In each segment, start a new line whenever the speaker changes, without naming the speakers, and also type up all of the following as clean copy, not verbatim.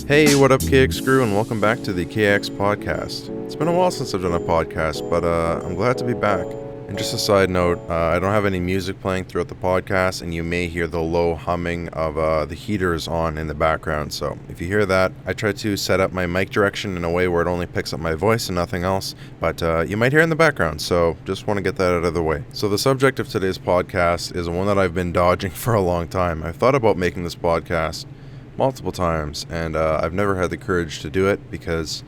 Hey, what up, KX crew, and welcome back to the KX podcast. It's been a while since I've done a podcast, but I'm glad to be back. And just a side note, I don't have any music playing throughout the podcast, and you may hear the low humming of the heaters on in the background. So if you hear that, I try to set up my mic direction in a way where it only picks up my voice and nothing else, but you might hear in the background, so just want to get that out of the way. So the subject of today's podcast is one that I've been dodging for a long time. I've thought about making this podcast multiple times, and I've never had the courage to do it because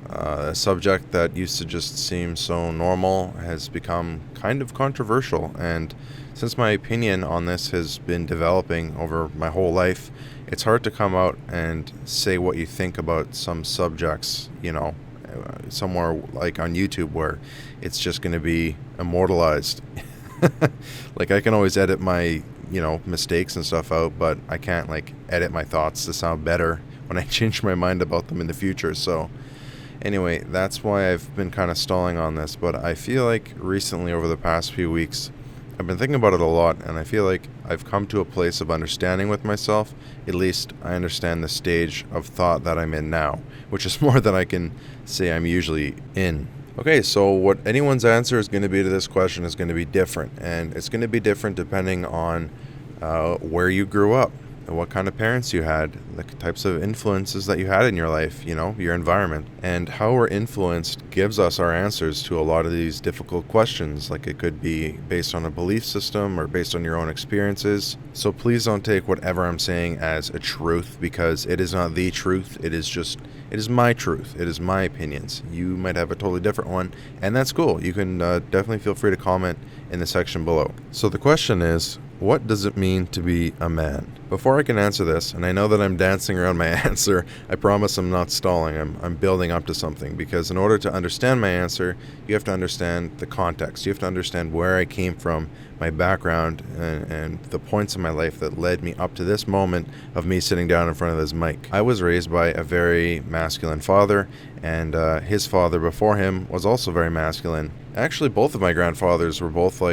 a subject that used to just seem so normal has become kind of controversial, and since my opinion on this has been developing over my whole life, it's hard to come out and say what you think about some subjects, somewhere like on YouTube where it's just going to be immortalized. Like, I can always edit my mistakes and stuff out, but I can't edit my thoughts to sound better when I change my mind about them in the future. So anyway, that's why I've been kind of stalling on this, but I feel like recently, over the past few weeks, I've been thinking about it a lot, and I feel like I've come to a place of understanding with myself. At least I understand the stage of thought that I'm in now, which is more than I can say I'm usually in. Okay, so what anyone's answer is going to be to this question is going to be different, and it's going to be different depending on where you grew up, and what kind of parents you had, the types of influences that you had in your life, your environment, and how we're influenced gives us our answers to a lot of these difficult questions. Like, it could be based on a belief system or based on your own experiences. So please don't take whatever I'm saying as a truth, because it is not the truth. It is my truth. It is my opinions. You might have a totally different one, and that's cool. You can definitely feel free to comment in the section below. So the question is, what does it mean to be a man? Before I can answer this, and I know that I'm dancing around my answer, I promise I'm not stalling. I'm building up to something, because in order to understand my answer, you have to understand the context. You have to understand where I came from, my background, and the points in my life that led me up to this moment of me sitting down in front of this mic. I was raised by a very masculine father, and his father before him was also very masculine. Actually, both of my grandfathers were both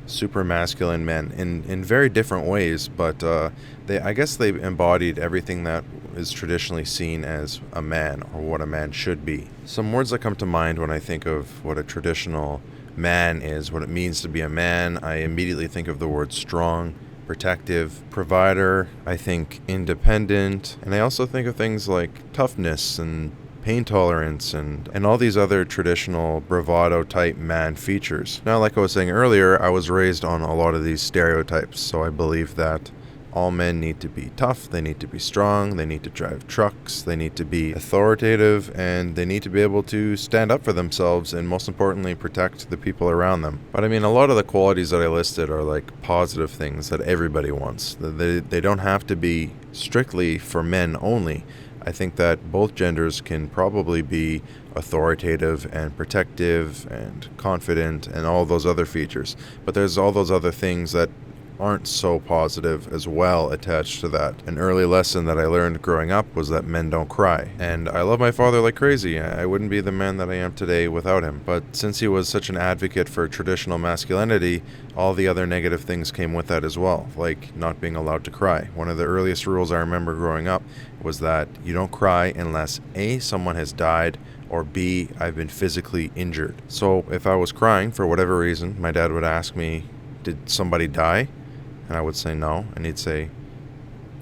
super masculine men in very different ways, but I guess they embodied everything that is traditionally seen as a man, or what a man should be. Some words that come to mind when I think of what a traditional man is, what it means to be a man, I immediately think of the word strong, protective, provider, I think independent, and I also think of things like toughness and pain tolerance and all these other traditional bravado type man features. Now, like I was saying earlier, I was raised on a lot of these stereotypes, so I believe that all men need to be tough, they need to be strong, they need to drive trucks, they need to be authoritative, and they need to be able to stand up for themselves and, most importantly, protect the people around them. But I mean, a lot of the qualities that I listed are positive things that everybody wants. They don't have to be strictly for men only. I think that both genders can probably be authoritative and protective and confident and all those other features. But there's all those other things that aren't so positive as well attached to that. An early lesson that I learned growing up was that men don't cry. And I love my father like crazy. I wouldn't be the man that I am today without him. But since he was such an advocate for traditional masculinity, all the other negative things came with that as well, like not being allowed to cry. One of the earliest rules I remember growing up was that you don't cry unless A, someone has died, or B, I've been physically injured. So if I was crying for whatever reason, my dad would ask me, did somebody die? And I would say no. And he'd say,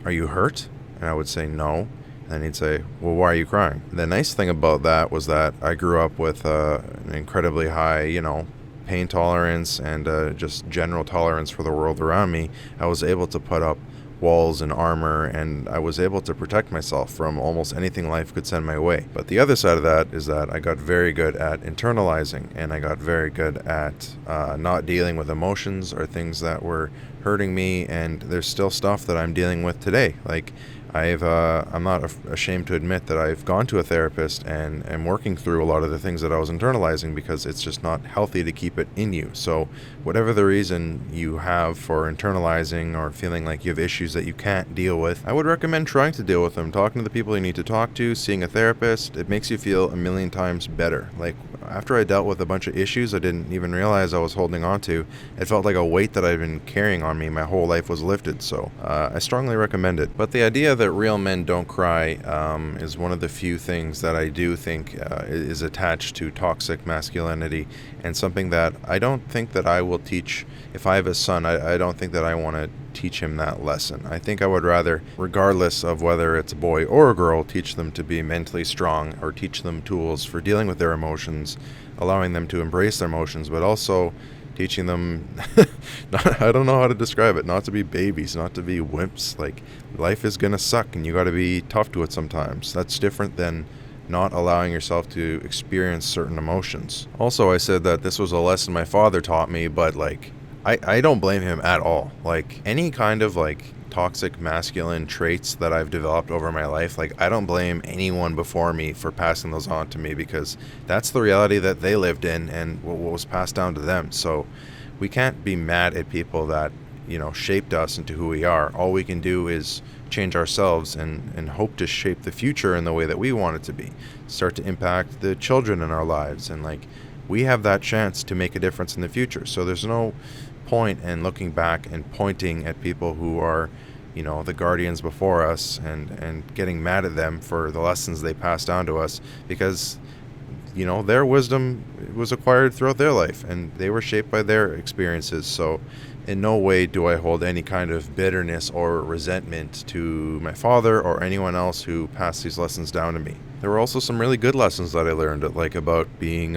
are you hurt? And I would say no. And he'd say, well, why are you crying? The nice thing about that was that I grew up with an incredibly high, pain tolerance and just general tolerance for the world around me. I was able to put up walls and armor, and I was able to protect myself from almost anything life could send my way. But the other side of that is that I got very good at internalizing, and I got very good at not dealing with emotions or things that were hurting me, and there's still stuff that I'm dealing with today. I'm not ashamed to admit that I've gone to a therapist and am working through a lot of the things that I was internalizing, because it's just not healthy to keep it in you. So whatever the reason you have for internalizing or feeling like you have issues that you can't deal with, I would recommend trying to deal with them, talking to the people you need to talk to, seeing a therapist. It makes you feel a million times better. after I dealt with a bunch of issues I didn't even realize I was holding on to, it felt like a weight that I'd been carrying on me my whole life was lifted. So I strongly recommend it. But the idea that real men don't cry is one of the few things that I do think is attached to toxic masculinity, and something that I don't think that I will teach. If I have a son, I don't think that I want to teach him that lesson. I think I would rather, regardless of whether it's a boy or a girl, teach them to be mentally strong, or teach them tools for dealing with their emotions, allowing them to embrace their emotions, but also teaching them I don't know how to describe it, not to be babies, not to be wimps. Like, life is gonna suck and you gotta be tough to it sometimes. That's different than not allowing yourself to experience certain emotions. Also, I said that this was a lesson my father taught me, but like, I don't blame him at all. Like, any kind of like toxic masculine traits that I've developed over my life, like, I don't blame anyone before me for passing those on to me, because that's the reality that they lived in and what was passed down to them. So we can't be mad at people that, you know, shaped us into who we are. All we can do is change ourselves and hope to shape the future in the way that we want it to be. Start to impact the children in our lives, and like, we have that chance to make a difference in the future. So there's no point in looking back and pointing at people who are, you know, the guardians before us, and getting mad at them for the lessons they passed down to us, because, you know, their wisdom was acquired throughout their life and they were shaped by their experiences. So in no way do I hold any kind of bitterness or resentment to my father or anyone else who passed these lessons down to me. There were also some really good lessons that I learned, like about being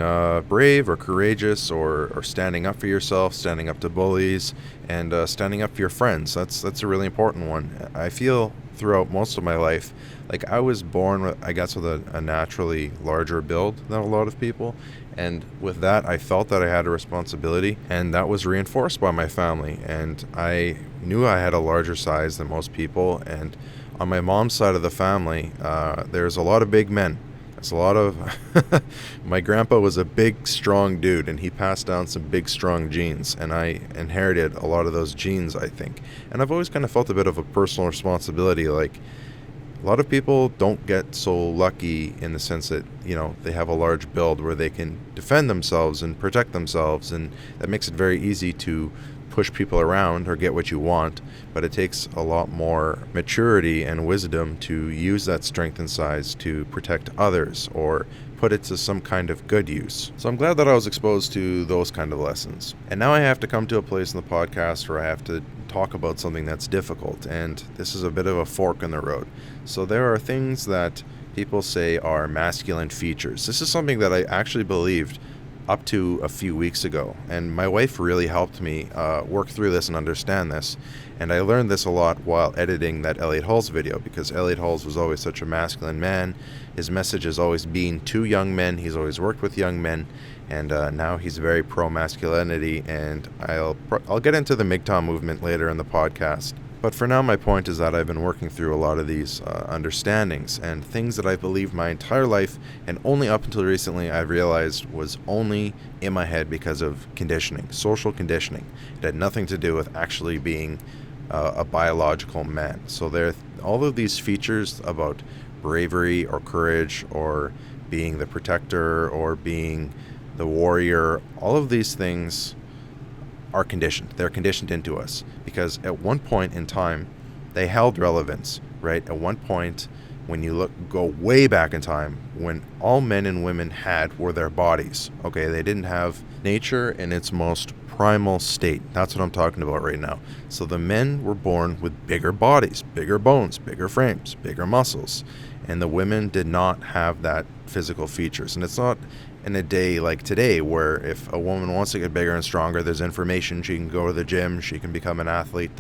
brave or courageous, or standing up for yourself, standing up to bullies, and standing up for your friends. That's a really important one. I feel throughout most of my life, like, I was born with, I guess, with a naturally larger build than a lot of people. And with that, I felt that I had a responsibility, and that was reinforced by my family. And I knew I had a larger size than most people. And on my mom's side of the family, there's a lot of big men. There's a lot of... My grandpa was a big, strong dude, and he passed down some big, strong genes. And I inherited a lot of those genes, I think. And I've always kind of felt a bit of a personal responsibility, like, a lot of people don't get so lucky in the sense that, you know, they have a large build where they can defend themselves and protect themselves, and that makes it very easy to push people around or get what you want. But it takes a lot more maturity and wisdom to use that strength and size to protect others or put it to some kind of good use. So I'm glad that I was exposed to those kind of lessons. And now I have to come to a place in the podcast where I have to talk about something that's difficult, and this is a bit of a fork in the road. So there are things that people say are masculine features. This is something that I actually believed up to a few weeks ago, and my wife really helped me work through this and understand this. And I learned this a lot while editing that Elliot Hulse video, because Elliot Hulse was always such a masculine man. His message has always been to young men. He's always worked with young men, and now he's very pro-masculinity, and I'll get into the MGTOW movement later in the podcast. But for now, my point is that I've been working through a lot of these understandings and things that I believed my entire life, and only up until recently I've realized was only in my head because of conditioning, social conditioning. It had nothing to do with actually being a biological man. So there, all of these features about bravery or courage or being the protector or being the warrior, all of these things are conditioned. They're conditioned into us because at one point in time they held relevance, right? At one point, when you go way back in time, when all men and women had were their bodies. Okay, they didn't have nature in its most primal state. That's what I'm talking about right now. So the men were born with bigger bodies, bigger bones, bigger frames, bigger muscles, and the women did not have that physical features. And it's not in a day like today where if a woman wants to get bigger and stronger, there's information, she can go to the gym, she can become an athlete.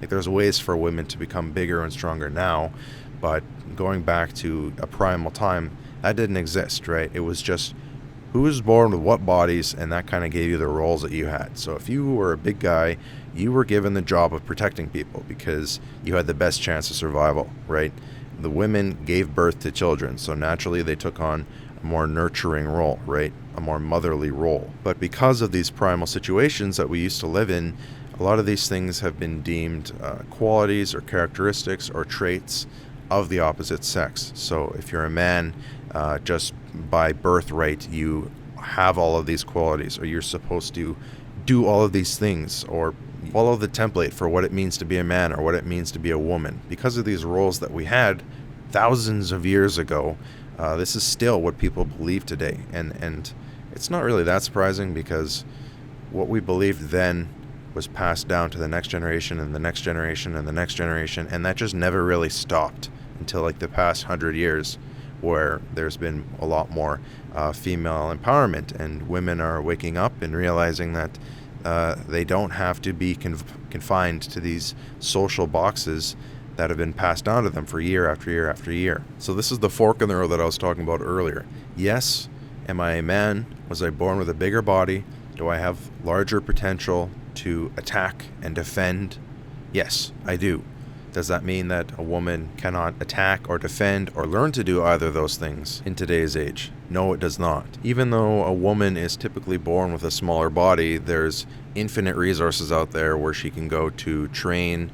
There's ways for women to become bigger and stronger now, but going back to a primal time, that didn't exist, right? It was just who was born with what bodies, and that kind of gave you the roles that you had. So if you were a big guy, you were given the job of protecting people because you had the best chance of survival, right? The women gave birth to children, so naturally they took on a more nurturing role, right? A more motherly role. But because of these primal situations that we used to live in, a lot of these things have been deemed qualities or characteristics or traits of the opposite sex. So if you're a man, just by birthright, you have all of these qualities, or you're supposed to do all of these things, or follow the template for what it means to be a man or what it means to be a woman. Because of these roles that we had thousands of years ago, this is still what people believe today. And it's not really that surprising, because what we believed then was passed down to the next generation and the next generation and the next generation, and that just never really stopped until like the past 100 years, where there's been a lot more female empowerment, and women are waking up and realizing that they don't have to be confined to these social boxes that have been passed down to them for year after year after year. So this is the fork in the road that I was talking about earlier. Yes, am I a man? Was I born with a bigger body? Do I have larger potential to attack and defend? Yes, I do. Does that mean that a woman cannot attack or defend or learn to do either of those things in today's age? No, it does not. Even though a woman is typically born with a smaller body, there's infinite resources out there where she can go to train,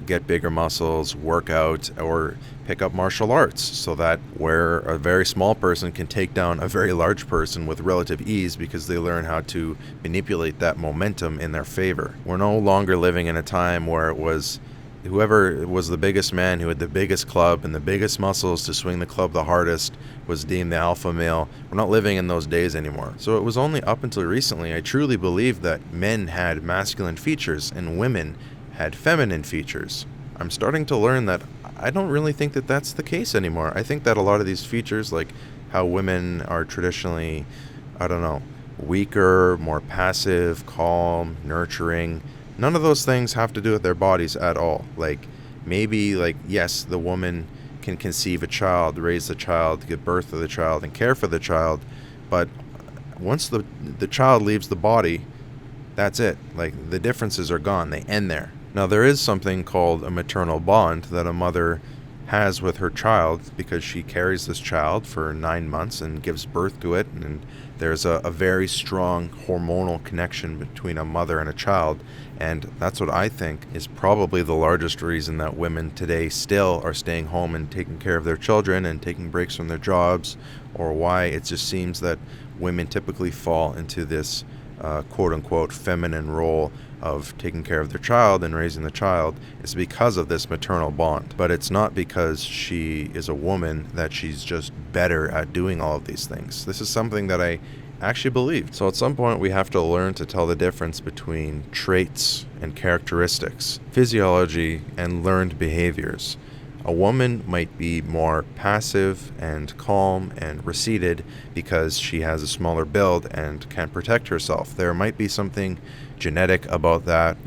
get bigger muscles, work out, or pick up martial arts, so that where a very small person can take down a very large person with relative ease, because they learn how to manipulate that momentum in their favor. We're no longer living in a time where it was whoever was the biggest man, who had the biggest club and the biggest muscles to swing the club the hardest, was deemed the alpha male. We're not living in those days anymore. So it was only up until recently I truly believed that men had masculine features and women had feminine features. I'm starting to learn that I don't really think that that's the case anymore. I think that a lot of these features, like how women are traditionally, weaker, more passive, calm, nurturing, none of those things have to do with their bodies at all. Yes, the woman can conceive a child, raise the child, give birth to the child, and care for the child, but once the child leaves the body, that's it. The differences are gone. They end there. Now, there is something called a maternal bond that a mother has with her child, because she carries this child for 9 months and gives birth to it, and there's a very strong hormonal connection between a mother and a child, and that's what I think is probably the largest reason that women today still are staying home and taking care of their children and taking breaks from their jobs, or why it just seems that women typically fall into this quote-unquote feminine role of taking care of their child and raising the child. Is because of this maternal bond. But it's not because she is a woman that she's just better at doing all of these things. This is something that I actually believed. So at some point we have to learn to tell the difference between traits and characteristics, physiology and learned behaviors. A woman might be more passive and calm and receded because she has a smaller build and can protect herself. There might be something genetic about that,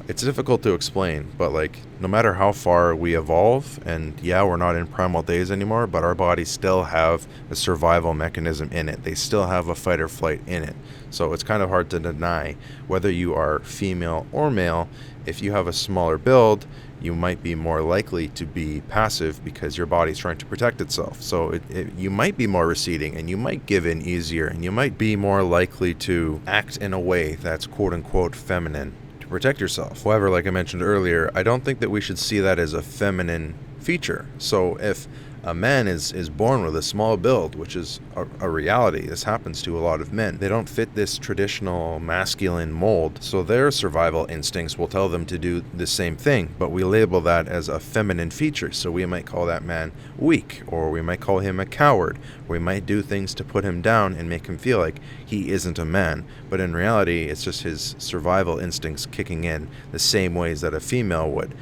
it's difficult to explain, but no matter how far we evolve, and we're not in primal days anymore, but our bodies still have a survival mechanism in it. They still have a fight or flight in it. So it's kind of hard to deny whether you are female or male. If you have a smaller build, you might be more likely to be passive because your body's trying to protect itself. So you might be more receding, and you might give in easier, and you might be more likely to act in a way that's quote-unquote feminine to protect yourself. However, like I mentioned earlier, I don't think that we should see that as a feminine feature. So if a man is born with a small build, which is a reality. This happens to a lot of men. They don't fit this traditional masculine mold, so their survival instincts will tell them to do the same thing, but we label that as a feminine feature. So we might call that man weak, or we might call him a coward. We might do things to put him down and make him feel like he isn't a man. But in reality, it's just his survival instincts kicking in the same ways that a female would.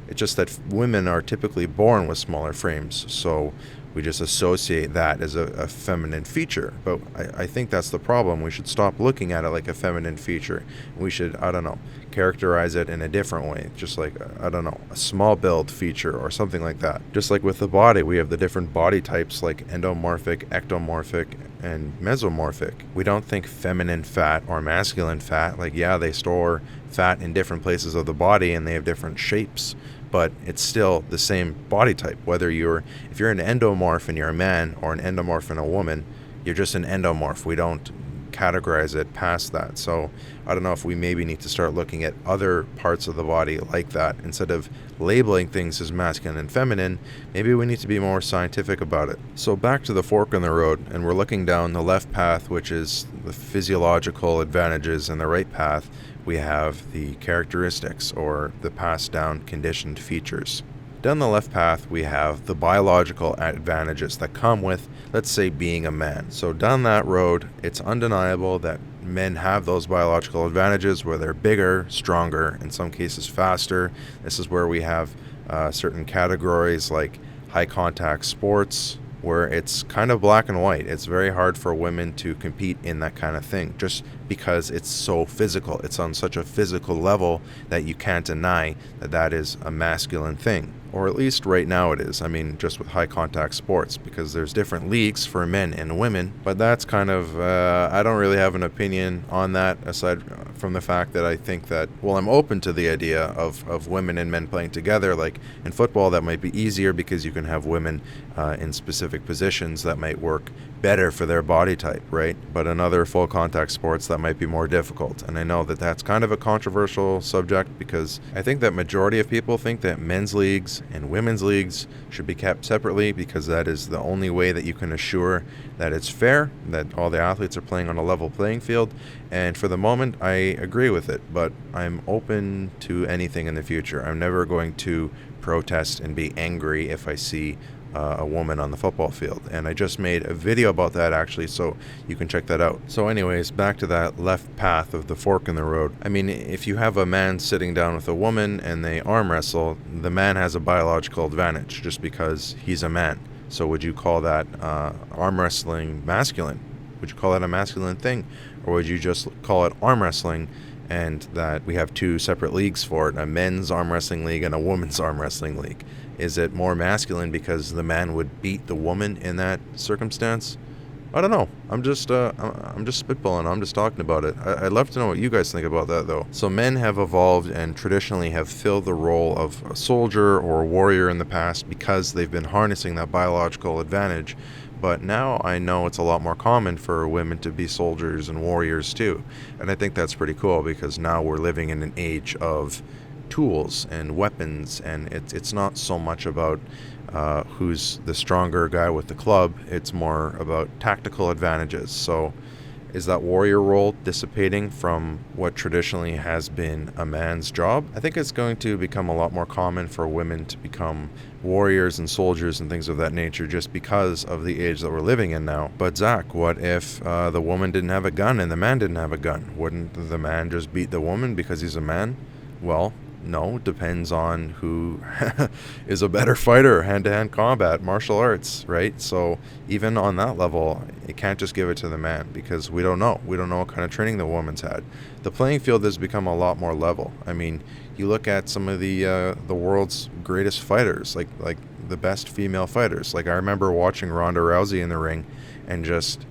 It's just that women are typically born with smaller frames, so we just associate that as a feminine feature. But I think that's the problem. We should stop looking at it like a feminine feature. We should, characterize it in a different way. Just like, a small build feature or something like that. Just like with the body, we have the different body types like endomorphic, ectomorphic, and mesomorphic. We don't think feminine fat or masculine fat. They store fat in different places of the body and they have different shapes, but it's still the same body type. If you're an endomorph and you're a man, or an endomorph and a woman, you're just an endomorph. We don't categorize it past that. So I don't know if we maybe need to start looking at other parts of the body like that. Instead of labeling things as masculine and feminine, maybe we need to be more scientific about it. So back to the fork in the road, and we're looking down the left path, which is the physiological advantages, and the right path, we have the characteristics, or the passed down conditioned features. Down the left path, we have the biological advantages that come with, let's say, being a man. So down that road, it's undeniable that men have those biological advantages where they're bigger, stronger, in some cases faster. This is where we have certain categories like high contact sports, where it's kind of black and white. It's very hard for women to compete in that kind of thing just because it's so physical. It's on such a physical level that you can't deny that that is a masculine thing. Or at least right now it is. I mean, just with high contact sports, because there's different leagues for men and women. But that's kind of, I don't really have an opinion on that, aside from the fact that I think that, well, I'm open to the idea of women and men playing together. Like in football, that might be easier because you can have women in specific positions that might work better for their body type, right? But in other full contact sports, that might be more difficult. And I know that that's kind of a controversial subject, because I think that majority of people think that men's leagues and women's leagues should be kept separately, because that is the only way that you can assure that it's fair, that all the athletes are playing on a level playing field. And for the moment, I agree with it, but I'm open to anything in the future. I'm never going to protest and be angry if I see a woman on the football field. And I just made a video about that, actually, so you can check that out. So anyways, back to that left path of the fork in the road. I mean, if you have a man sitting down with a woman and they arm wrestle, the man has a biological advantage just because he's a man. So would you call that arm wrestling masculine? Would you call that a masculine thing? Or would you just call it arm wrestling, and that we have two separate leagues for it, a men's arm wrestling league and a women's arm wrestling league? Is it more masculine because the man would beat the woman in that circumstance? I don't know. I'm just spitballing. I'm just talking about it. I'd love to know what you guys think about that, though. So men have evolved and traditionally have filled the role of a soldier or a warrior in the past because they've been harnessing that biological advantage. But now I know it's a lot more common for women to be soldiers and warriors too. And I think that's pretty cool, because now we're living in an age of tools and weapons, and it's not so much about who's the stronger guy with the club. It's more about tactical advantages. So is that warrior role dissipating from what traditionally has been a man's job? I think it's going to become a lot more common for women to become warriors and soldiers and things of that nature, just because of the age that we're living in now. But Zach, what if the woman didn't have a gun and the man didn't have a gun? Wouldn't the man just beat the woman because he's a man? Well, no, it depends on who is a better fighter, hand-to-hand combat, martial arts, right? So even on that level, you can't just give it to the man, because we don't know. We don't know what kind of training the woman's had. The playing field has become a lot more level. I mean, you look at some of the world's greatest fighters, like the best female fighters. Like I remember watching Ronda Rousey in the ring and just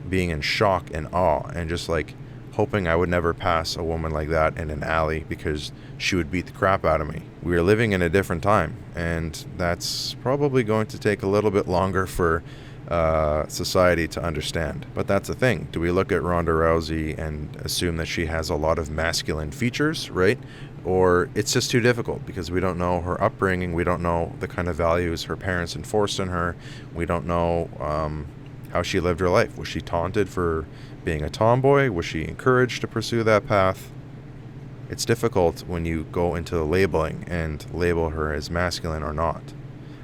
being in shock and awe, and just like hoping I would never pass a woman like that in an alley, because she would beat the crap out of me. We are living in a different time, and that's probably going to take a little bit longer for society to understand. But that's the thing. Do we look at Ronda Rousey and assume that she has a lot of masculine features, right? Or it's just too difficult because we don't know her upbringing. We don't know the kind of values her parents enforced on her. We don't know how she lived her life. Was she taunted for being a tomboy? Was she encouraged to pursue that path? It's difficult when you go into labeling and label her as masculine or not.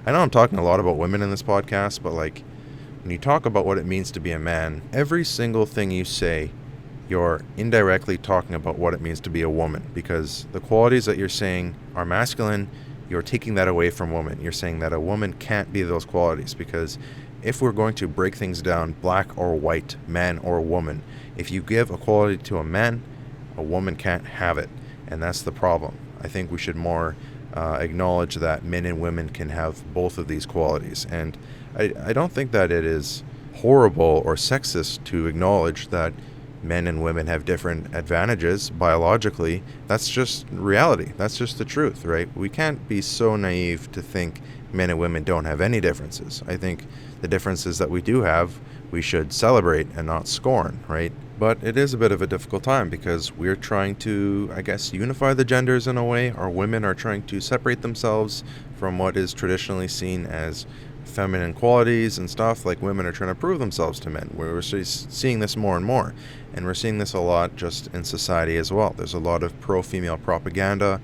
I know I'm talking a lot about women in this podcast, but like when you talk about what it means to be a man, every single thing you say, you're indirectly talking about what it means to be a woman, because the qualities that you're saying are masculine, you're taking that away from women. You're saying that a woman can't be those qualities, because if we're going to break things down, black or white, man or woman, if you give a quality to a man, a woman can't have it. And that's the problem. I think we should more acknowledge that men and women can have both of these qualities. And I don't think that it is horrible or sexist to acknowledge that men and women have different advantages biologically. That's just reality. That's just the truth, right? We can't be so naive to think men and women don't have any differences. I think the differences that we do have, we should celebrate and not scorn, right? But it is a bit of a difficult time because we're trying to, I guess, unify the genders in a way. Our women are trying to separate themselves from what is traditionally seen as feminine qualities and stuff. Like, women are trying to prove themselves to men. We're seeing this more and more, and we're seeing this a lot just in society as well. There's a lot of pro-female propaganda.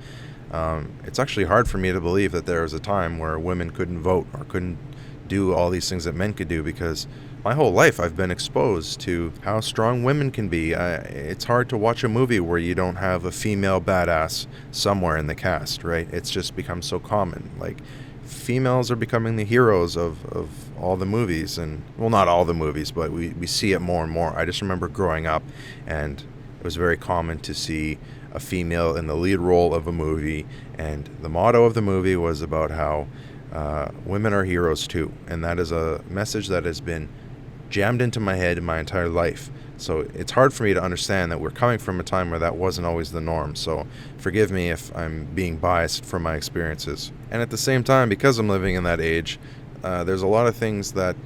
It's actually hard for me to believe that there was a time where women couldn't vote or couldn't do all these things that men could do, because my whole life I've been exposed to how strong women can be. It's hard to watch a movie where you don't have a female badass somewhere in the cast, right? It's just become so common. Like, females are becoming the heroes of all the movies, and, well, not all the movies, but we see it more and more. I just remember growing up, and it was very common to see a female in the lead role of a movie, and the motto of the movie was about how women are heroes too. And that is a message that has been jammed into my head my entire life. So it's hard for me to understand that we're coming from a time where that wasn't always the norm. So forgive me if I'm being biased from my experiences. And at the same time, because I'm living in that age, there's a lot of things that,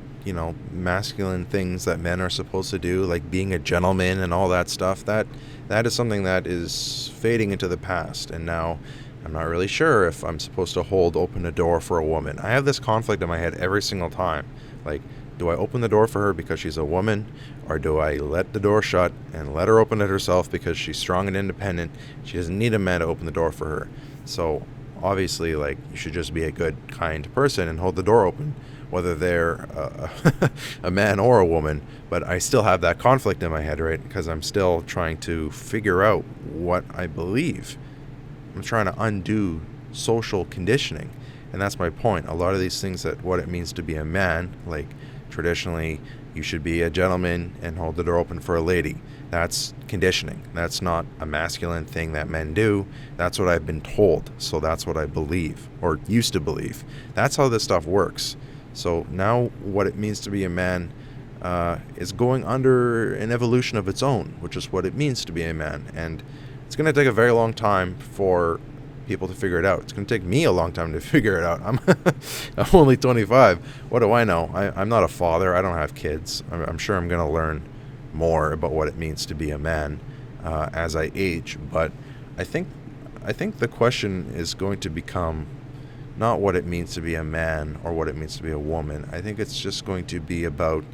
masculine things that men are supposed to do, like being a gentleman and all that stuff, that is something that is fading into the past. And now I'm not really sure if I'm supposed to hold open a door for a woman. I have this conflict in my head every single time. Like, do I open the door for her because she's a woman, or do I let the door shut and let her open it herself because she's strong and independent? She doesn't need a man to open the door for her. So obviously, like, you should just be a good, kind person and hold the door open, whether they're a man or a woman. But I still have that conflict in my head, right? Because I'm still trying to figure out what I believe. I'm trying to undo social conditioning. And that's my point. A lot of these things, that what it means to be a man, like traditionally you should be a gentleman and hold the door open for a lady. That's conditioning. That's not a masculine thing that men do. That's what I've been told. So that's what I believe, or used to believe. That's how this stuff works. So now what it means to be a man is going under an evolution of its own, which is what it means to be a man. And it's going to take a very long time for people to figure it out. It's going to take me a long time to figure it out. I'm only 25. What do I know? I'm not a father. I don't have kids. I'm sure I'm going to learn more about what it means to be a man as I age. But I think the question is going to become not what it means to be a man or what it means to be a woman. I think it's just going to be about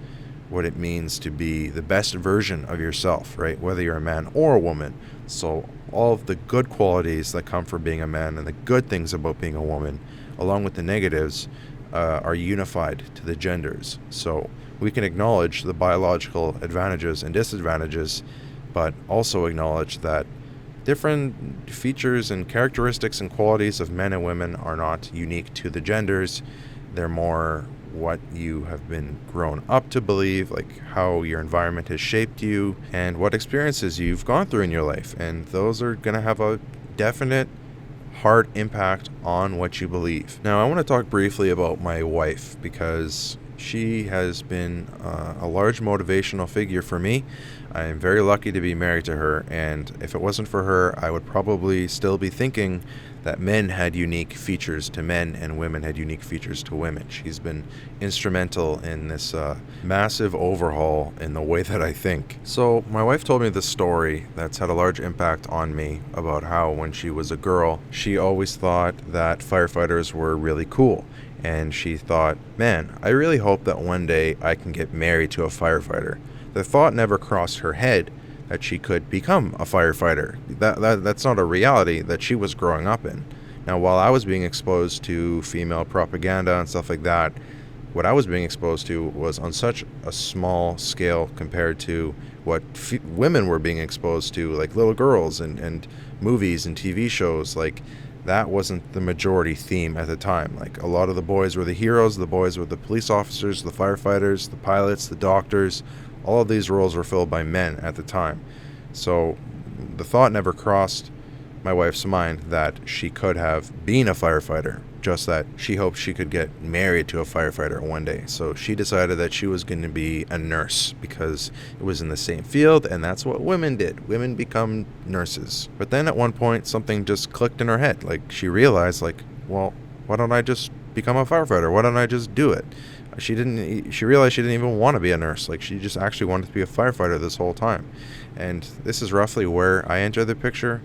what it means to be the best version of yourself, right? Whether you're a man or a woman. So all of the good qualities that come from being a man and the good things about being a woman, along with the negatives, are unified to the genders. So we can acknowledge the biological advantages and disadvantages, but also acknowledge that different features and characteristics and qualities of men and women are not unique to the genders. They're more what you have been grown up to believe, like how your environment has shaped you and what experiences you've gone through in your life. And those are going to have a definite hard impact on what you believe. Now, I want to talk briefly about my wife, because she has been a large motivational figure for me. I am very lucky to be married to her, and if it wasn't for her, I would probably still be thinking that men had unique features to men and women had unique features to women. She's been instrumental in this massive overhaul in the way that I think. So my wife told me this story that's had a large impact on me about how when she was a girl, she always thought that firefighters were really cool. And she thought, man, I really hope that one day I can get married to a firefighter. The thought never crossed her head that she could become a firefighter. That's not a reality that she was growing up in. Now, while I was being exposed to female propaganda and stuff like that, what I was being exposed to was on such a small scale compared to what women were being exposed to, like little girls and movies and TV shows. Like, that wasn't the majority theme at the time. Like, a lot of the boys were the heroes, the boys were the police officers, the firefighters, the pilots, the doctors. All of these roles were filled by men at the time. So the thought never crossed my wife's mind that she could have been a firefighter, just that she hoped she could get married to a firefighter one day. So she decided that she was going to be a nurse because it was in the same field, and that's what women did. Women become nurses. But then at one point, something just clicked in her head. Like, she realized, like, well, why don't I just become a firefighter? Why don't I just do it? She realized she didn't even want to be a nurse. Like, she just actually wanted to be a firefighter this whole time. And this is roughly where I enter the picture.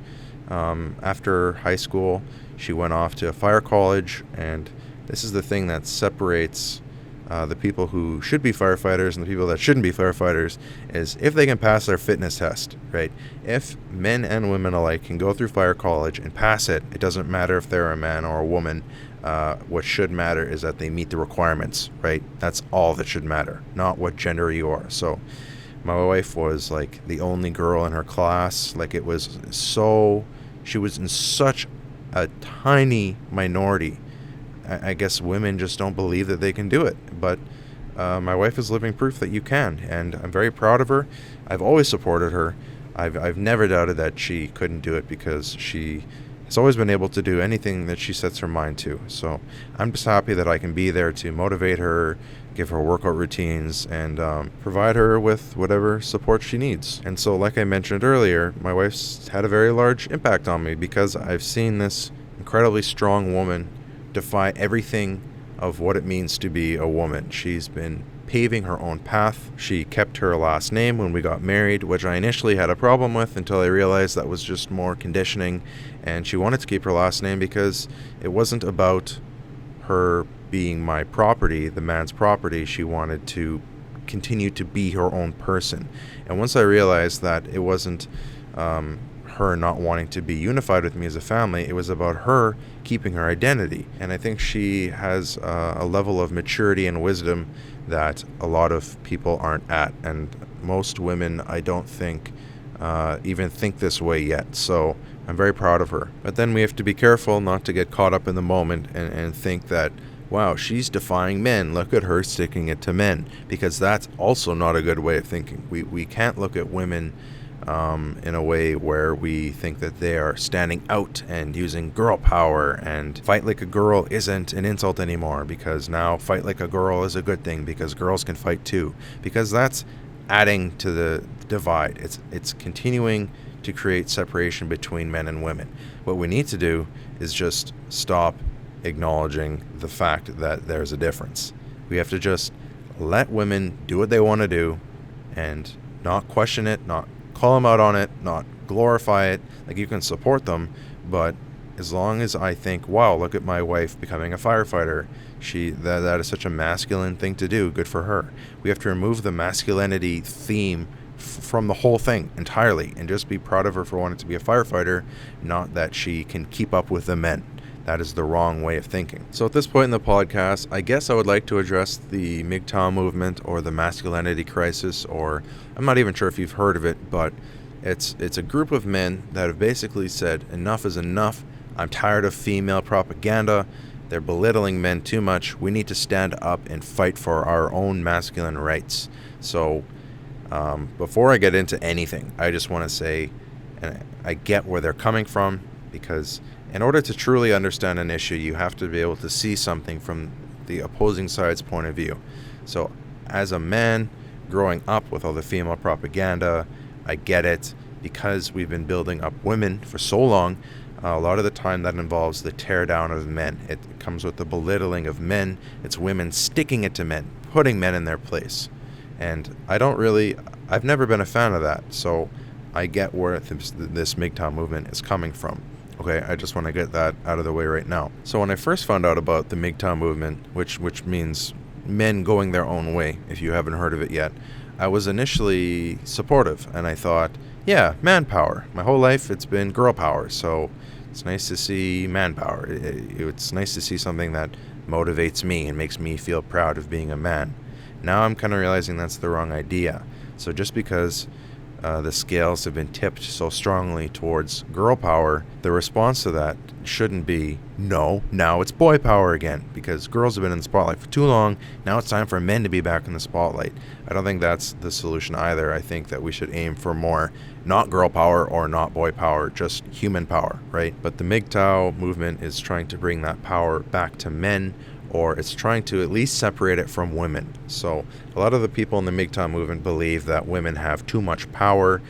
After high school, she went off to a fire college, and this is the thing that separates the people who should be firefighters and the people that shouldn't be firefighters, is if they can pass their fitness test, right? If men and women alike can go through fire college and pass it, it doesn't matter if they're a man or a woman. What should matter is that they meet the requirements, right? That's all that should matter, not what gender you are. So my wife was like the only girl in her class. Like, she was in such a tiny minority. I guess women just don't believe that they can do it. But my wife is living proof that you can, and I'm very proud of her. I've always supported her. I've never doubted that she couldn't do it, because she has always been able to do anything that she sets her mind to. So I'm just happy that I can be there to motivate her, give her workout routines, and provide her with whatever support she needs. And so, like I mentioned earlier, my wife's had a very large impact on me, because I've seen this incredibly strong woman defy everything of what it means to be a woman. She's been paving her own path. She kept her last name when we got married, which I initially had a problem with until I realized that was just more conditioning, and she wanted to keep her last name because it wasn't about her being my property, the man's property. She wanted to continue to be her own person. And once I realized that it wasn't her not wanting to be unified with me as a family, it was about her keeping her identity. And I think she has a level of maturity and wisdom that a lot of people aren't at. And most women, I don't think, even think this way yet. So I'm very proud of her. But then we have to be careful not to get caught up in the moment and think that, wow, she's defying men. Look at her sticking it to men. Because that's also not a good way of thinking. We can't look at women in a way where we think that they are standing out and using girl power, and fight like a girl isn't an insult anymore, because now fight like a girl is a good thing because girls can fight too, because that's adding to the divide. It's continuing to create separation between men and women. What we need to do is just stop acknowledging the fact that there's a difference. We have to just let women do what they want to do and not question it, not call them out on it, not glorify it. Like, you can support them, but as long as I think, wow, look at my wife becoming a firefighter, that is such a masculine thing to do, good for her. We have to remove the masculinity theme from the whole thing entirely and just be proud of her for wanting to be a firefighter, not that she can keep up with the men. That is the wrong way of thinking. So at this point in the podcast, I guess I would like to address the MGTOW movement, or the masculinity crisis, or I'm not even sure if you've heard of it, but it's a group of men that have basically said, enough is enough. I'm tired of female propaganda. They're belittling men too much. We need to stand up and fight for our own masculine rights. So before I get into anything, I just want to say, and I get where they're coming from, because in order to truly understand an issue, you have to be able to see something from the opposing side's point of view. So as a man growing up with all the female propaganda, I get it, because we've been building up women for so long. A lot of the time that involves the tear down of men. It comes with the belittling of men. It's women sticking it to men, putting men in their place. And I've never been a fan of that. So I get where this MGTOW movement is coming from. Okay, I just want to get that out of the way right now. So when I first found out about the MGTOW movement, which means men going their own way, if you haven't heard of it yet, I was initially supportive, and I thought, yeah, man power. My whole life it's been girl power, so it's nice to see man power. It's nice to see something that motivates me and makes me feel proud of being a man. Now I'm kind of realizing that's the wrong idea. So just because the scales have been tipped so strongly towards girl power, the response to that shouldn't be, no, now it's boy power again, because girls have been in the spotlight for too long. Now it's time for men to be back in the spotlight. I don't think that's the solution either. I think that we should aim for more, not girl power or not boy power, just human power, right? But the MGTOW movement is trying to bring that power back to men, or it's trying to at least separate it from women. So a lot of the people in the MGTOW movement believe that women have too much power.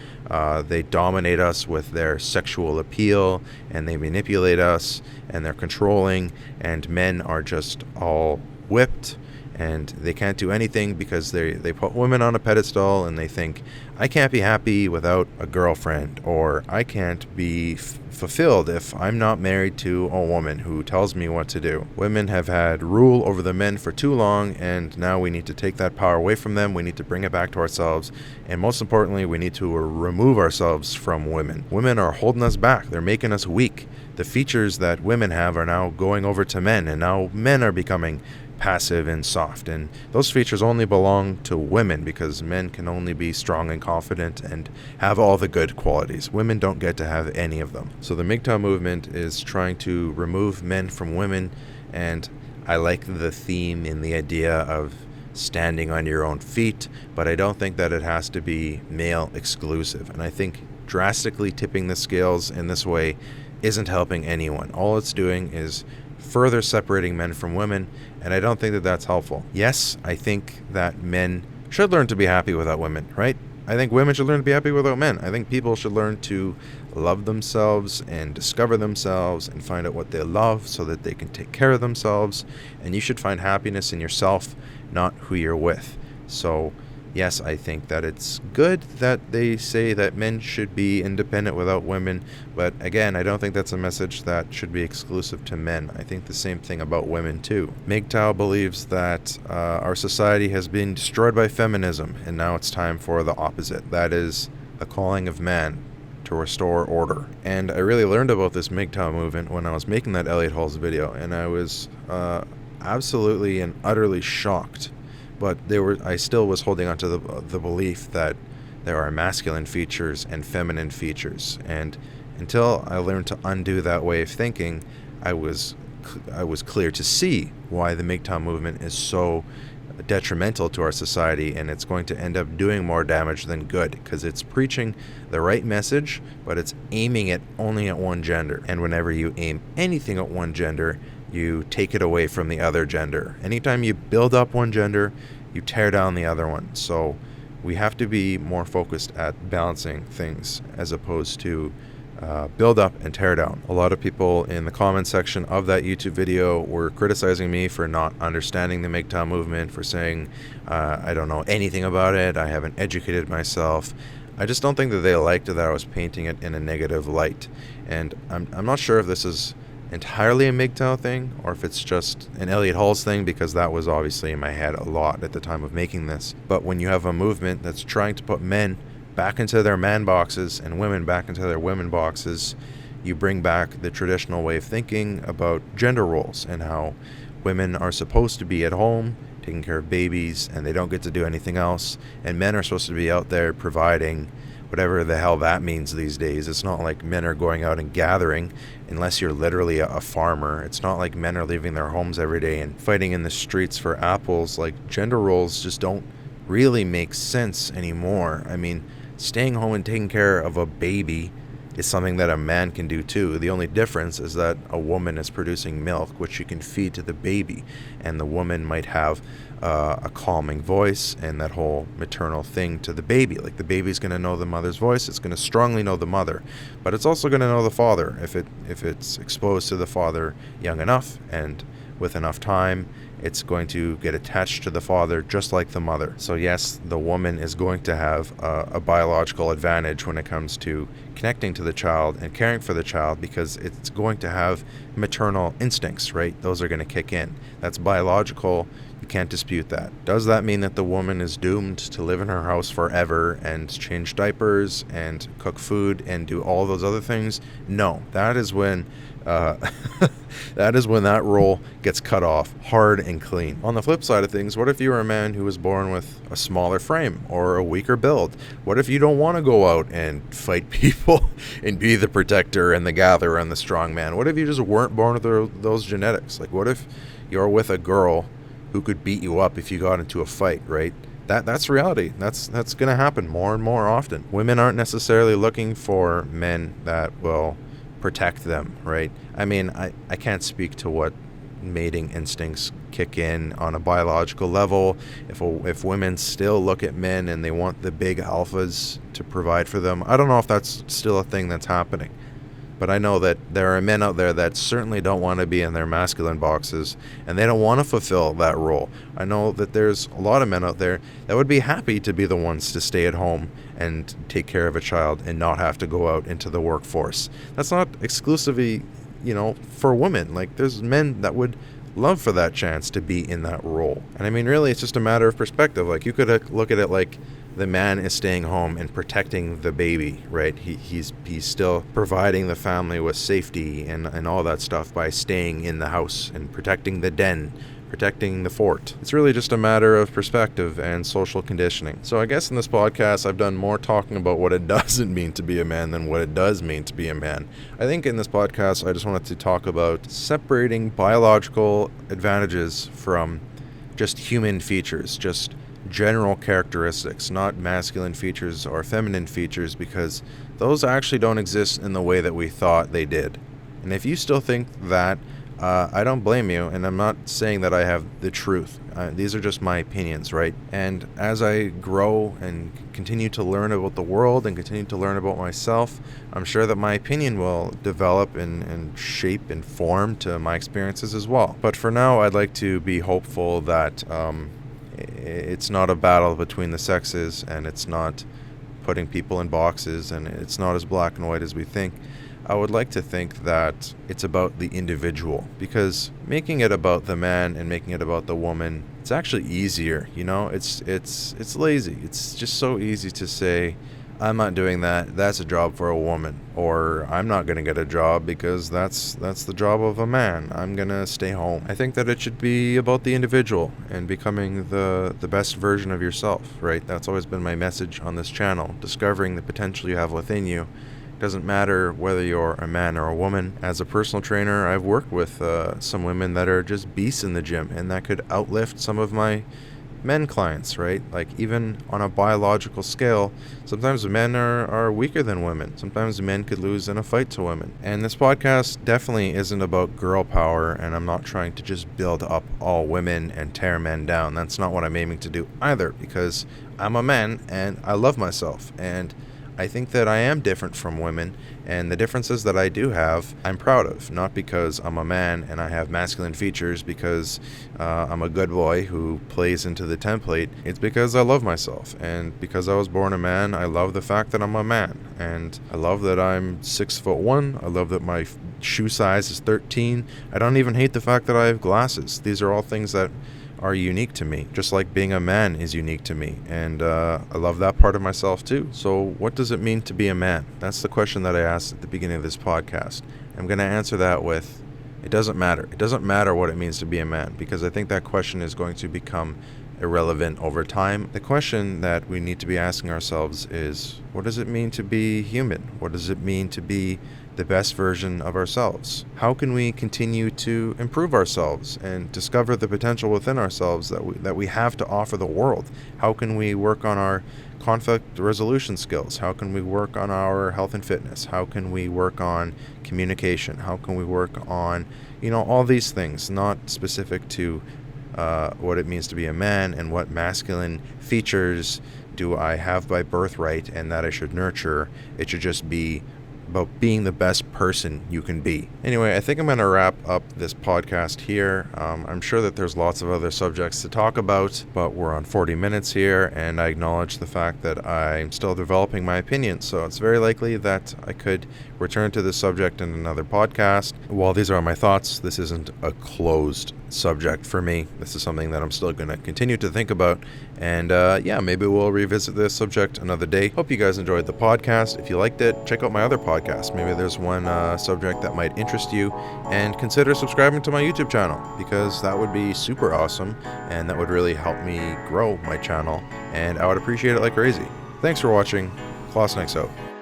They dominate us with their sexual appeal, and they manipulate us, and they're controlling, and men are just all whipped, and they can't do anything because they put women on a pedestal, and they think, I can't be happy without a girlfriend, or I can't be fulfilled if I'm not married to a woman who tells me what to do. Women have had rule over the men for too long, and now we need to take that power away from them. We need to bring it back to ourselves, and most importantly, we need to remove ourselves from women. Women are holding us back. They're making us weak. The features that women have are now going over to men, and now men are becoming passive and soft, and those features only belong to women, because men can only be strong and confident and have all the good qualities. Women don't get to have any of them. So the MGTOW movement is trying to remove men from women, and I like the theme and the idea of standing on your own feet, but I don't think that it has to be male exclusive. And I think drastically tipping the scales in this way isn't helping anyone. All it's doing is further separating men from women, and I don't think that that's helpful. Yes, I think that men should learn to be happy without women, right? I think women should learn to be happy without men. I think people should learn to love themselves and discover themselves and find out what they love so that they can take care of themselves, and you should find happiness in yourself, not who you're with. So yes, I think that it's good that they say that men should be independent without women, but again, I don't think that's a message that should be exclusive to men. I think the same thing about women too. MGTOW believes that our society has been destroyed by feminism, and now it's time for the opposite. That is the calling of man to restore order. And I really learned about this MGTOW movement when I was making that Elliot Halls video, and I was absolutely and utterly shocked. But I still was holding on to the belief that there are masculine features and feminine features. And until I learned to undo that way of thinking, I was clear to see why the MGTOW movement is so detrimental to our society, and it's going to end up doing more damage than good, because it's preaching the right message, but it's aiming it only at one gender. And whenever you aim anything at one gender, you take it away from the other gender. Anytime you build up one gender, you tear down the other one. So we have to be more focused at balancing things as opposed to build up and tear down. A lot of people in the comment section of that YouTube video were criticizing me for not understanding the MGTOW movement, for saying I don't know anything about it, I haven't educated myself. I just don't think that they liked that I was painting it in a negative light. And I'm not sure if this is entirely a MGTOW thing, or if it's just an Elliot Halls thing, because that was obviously in my head a lot at the time of making this. But when you have a movement that's trying to put men back into their man boxes and women back into their women boxes, you bring back the traditional way of thinking about gender roles and how women are supposed to be at home taking care of babies and they don't get to do anything else, and men are supposed to be out there providing, whatever the hell that means these days. It's not like men are going out and gathering unless you're literally a farmer. It's not like men are leaving their homes every day and fighting in the streets for apples. Like, gender roles just don't really make sense anymore. I mean, staying home and taking care of a baby is something that a man can do too. The only difference is that a woman is producing milk, which she can feed to the baby, and the woman might have a calming voice and that whole maternal thing to the baby. Like, the baby's going to know the mother's voice. It's going to strongly know the mother, but it's also going to know the father if it's exposed to the father young enough, and with enough time it's going to get attached to the father just like the mother. So yes, the woman is going to have a biological advantage when it comes to connecting to the child and caring for the child, because it's going to have maternal instincts, right? Those are going to kick in. That's biological. You can't dispute that. Does that mean that the woman is doomed to live in her house forever and change diapers and cook food and do all those other things? No. That is when that role gets cut off hard and clean. On the flip side of things, what if you were a man who was born with a smaller frame or a weaker build? What if you don't want to go out and fight people and be the protector and the gatherer and the strong man? What if you just weren't born with those genetics? Like, what if you're with a girl who could beat you up if you got into a fight, right? That's reality. That's going to happen more and more often. Women aren't necessarily looking for men that will protect them, right? I mean, I can't speak to what mating instincts kick in on a biological level. If women still look at men and they want the big alphas to provide for them, I don't know if that's still a thing that's happening. But I know that there are men out there that certainly don't want to be in their masculine boxes, and they don't want to fulfill that role. I know that there's a lot of men out there that would be happy to be the ones to stay at home and take care of a child and not have to go out into the workforce. That's not exclusively, for women. Like, there's men that would love for that chance to be in that role. And I mean, really, it's just a matter of perspective. Like, you could look at it like the man is staying home and protecting the baby, right? He's still providing the family with safety and all that stuff by staying in the house and protecting the den, protecting the fort. It's really just a matter of perspective and social conditioning. So I guess in this podcast, I've done more talking about what it doesn't mean to be a man than what it does mean to be a man. I think in this podcast, I just wanted to talk about separating biological advantages from just human features, just general characteristics, not masculine features or feminine features, because those actually don't exist in the way that we thought they did. And if you still think that, I don't blame you, and I'm not saying that I have the truth. These are just my opinions, right? And as I grow and continue to learn about the world and continue to learn about myself, I'm sure that my opinion will develop and shape and form to my experiences as well. But for now, I'd like to be hopeful that it's not a battle between the sexes, and it's not putting people in boxes, and it's not as black and white as we think. I would like to think that it's about the individual, because making it about the man and making it about the woman, it's actually easier, it's lazy. It's just so easy to say, I'm not doing that, that's a job for a woman, or I'm not going to get a job because that's the job of a man, I'm going to stay home. I think that it should be about the individual and becoming the best version of yourself, right? That's always been my message on this channel, discovering the potential you have within you. Doesn't matter whether you're a man or a woman. As a personal trainer, I've worked with some women that are just beasts in the gym, and that could outlift some of my men clients, right? Like, even on a biological scale, sometimes men are weaker than women. Sometimes men could lose in a fight to women. And this podcast definitely isn't about girl power, and I'm not trying to just build up all women and tear men down. That's not what I'm aiming to do either, because I'm a man and I love myself, and I think that I am different from women, and the differences that I do have, I'm proud of. Not because I'm a man and I have masculine features because I'm a good boy who plays into the template. It's because I love myself, and because I was born a man, I love the fact that I'm a man, and I love that I'm 6'1". I love that my shoe size is 13. I don't even hate the fact that I have glasses. These are all things that are unique to me, just like being a man is unique to me, and I love that part of myself too. So what does it mean to be a man? That's the question that I asked at the beginning of this podcast. I'm going to answer that with, it doesn't matter. It doesn't matter what it means to be a man, because I think that question is going to become irrelevant over time. The question that we need to be asking ourselves is, what does it mean to be human? What does it mean to be the best version of ourselves? How can we continue to improve ourselves and discover the potential within ourselves that we have to offer the world? How can we work on our conflict resolution skills? How can we work on our health and fitness? How can we work on communication? How can we work on, all these things, not specific to what it means to be a man and what masculine features do I have by birthright and that I should nurture. It should just be about being the best person you can be. Anyway, I think I'm going to wrap up this podcast here. I'm sure that there's lots of other subjects to talk about, but we're on 40 minutes here, and I acknowledge the fact that I'm still developing my opinion, so it's very likely that I could return to this subject in another podcast. While these are my thoughts, this isn't a closed subject for me. This is something that I'm still going to continue to think about. And maybe we'll revisit this subject another day. Hope you guys enjoyed the podcast. If you liked it, check out my other podcasts. Maybe there's one subject that might interest you. And consider subscribing to my YouTube channel, because that would be super awesome. And that would really help me grow my channel. And I would appreciate it like crazy. Thanks for watching. Class next out.